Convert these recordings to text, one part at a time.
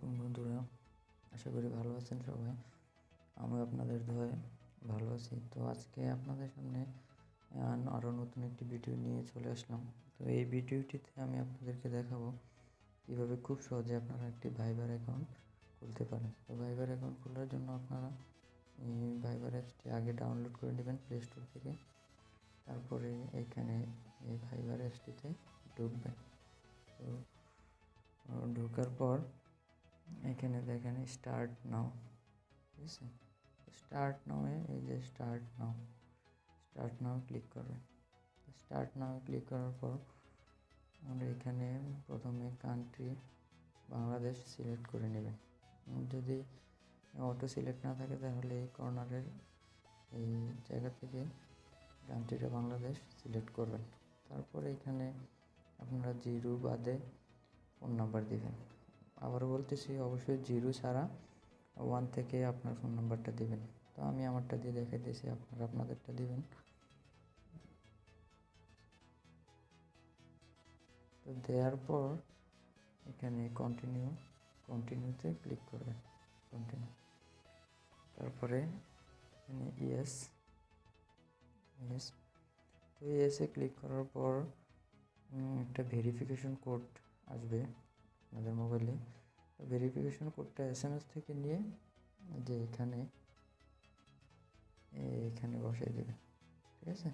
আলাইকুম বন্ধুরা, আশা করি ভালো আছেন সবাই। আমি আপনাদের দোয়ায় ভালো আছি। তো আজকে আপনাদের সামনে আরও নতুন একটি ভিডিও নিয়ে চলে আসলাম। তো এই ভিডিওটিতে আমি আপনাদেরকে দেখাবো কীভাবে খুব সহজে আপনারা একটি ভাইবার অ্যাকাউন্ট খুলতে পারেন। তো ভাইবার অ্যাকাউন্ট খোলার জন্য আপনারা এই ভাইবার অ্যাপসটি আগে ডাউনলোড করে নেবেন প্লে স্টোর থেকে। তারপরে এখানে এই ভাইবার অ্যাপসটিতে ঢুকবেন। তো ঢোকার পর এখানে দেখেন স্টার্ট নাও, ঠিক আছে। স্টার্ট নাওয়ে এই যে স্টার্ট নাও ক্লিক করবেন। স্টার্ট নাও ক্লিক করার পর আমরা এখানে প্রথমে কান্ট্রি বাংলাদেশ সিলেক্ট করে নেবেন। যদি অটো সিলেক্ট না থাকে তাহলে এই কর্নারের এই জায়গা থেকে কান্ট্রিটা বাংলাদেশ সিলেক্ট করবেন। তারপরে এখানে আপনারা জিরো বাদে ফোন নাম্বার দিবেন। আবারও বলতেছি, অবশ্যই জিরো ছাড়া 1 থেকে আপনার ফোন নাম্বারটা দিবেন। তো আমি আমারটা দিয়ে দেখাইতেছি, আপনারা আপনাদেরটা দিবেন। তো দেওয়ার পর এখানে কন্টিনিউতে ক্লিক করবেন। কন্টিনিউ, তারপরে এখানে ইয়েস। তো ইয়েসে ক্লিক করার পর একটা ভেরিফিকেশন কোড আসবে আপনাদের মোবাইলে। ভেরিফিকেশন কোডটা SMS থেকে নিয়ে যে এখানে বসাই দেবেন, ঠিক আছে।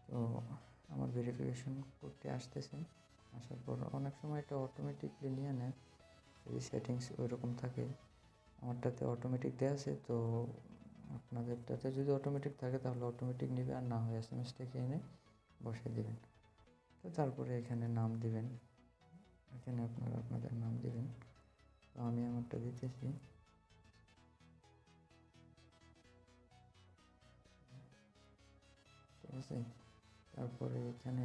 তো আমার ভেরিফিকেশন কোডটি আসতেছে। আসার পর অনেক সময় এটা অটোমেটিকলি নিয়ে নেয়, যদি সেটিংস ওইরকম থাকে। আমারটাতে অটোমেটিক দেওয়া আছে, তো আপনাদেরটাতে যদি অটোমেটিক থাকে তাহলে অটোমেটিক নেবে, আর না হয় SMS থেকে এনে বসিয়ে দেবেন। তো তারপরে এখানে নাম দিবেন, এখানে আপনারা আপনাদের নাম দিবেন। তো আমি আমারটা দিতেছি। ঠিক আছে, তারপরে এখানে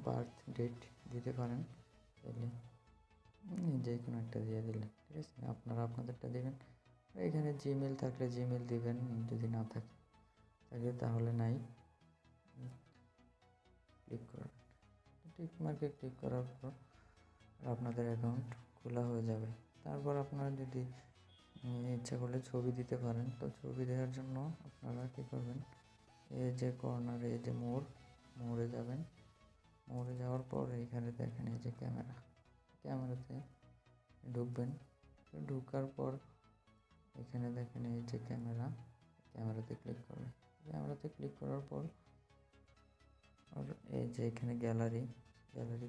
বার্থ ডেট দিতে পারেন, তাহলে যে কোনো একটা দিয়ে দিলেন, ঠিক আছে। আপনারা আপনাদেরটা দেবেন। এখানে জিমেল থাকলে জিমেল দিবেন, যদি না থাকে তাহলে নাই ক্লিক করবেন। টিক মার্কে ক্লিক করার পর আপনাদের অ্যাকাউন্ট খোলা হয়ে যাবে। তারপর আপনারা যদি ইচ্ছা করলে ছবি দিতে পারেন। তো ছবি দেওয়ার জন্য আপনারা কী করবেন, এই যে কর্নারে এই যে মোড়ে যাবেন। মোড়ে যাওয়ার পর এখানে দেখেন এই যে ক্যামেরাতে ঢুকবেন। ঢুকার পর এখানে দেখেন এই যে ক্যামেরাতে ক্লিক করবেন। ক্যামেরাতে ক্লিক করার পর আর এই যে এখানে গ্যালারি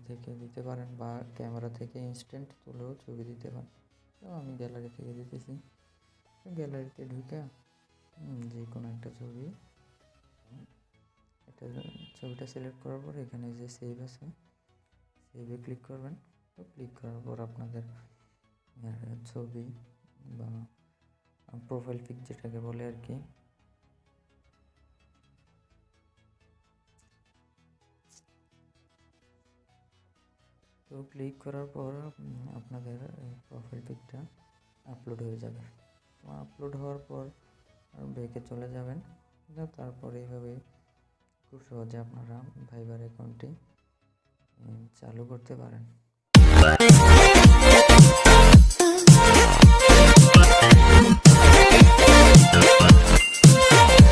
থেকে দিতে পারেন, বা ক্যামেরা থেকে ইনস্ট্যান্ট তুলেও ছবি দিতে পারেন। তো আমি গ্যালারি থেকে দিতেছি। গ্যালারিতে ঢুকে যে কোনো একটা ছবিটা সিলেক্ট করার পর এখানে যে সেভ আছে, সেভে ক্লিক করবেন। তো ক্লিক করার পর আপনাদের ছবি বা প্রোফাইল পিক যেটাকে বলে আর কি, তো ক্লিক করার পর আপনাদের প্রোফাইল পিকটা আপলোড হয়ে যাবে। তো আপলোড হওয়ার পর ব্যাকে চলে যাবেন। তারপরে এইভাবে খুব সহজে আপনারা ভাইবার অ্যাকাউন্টটি চালু করতে পারেন।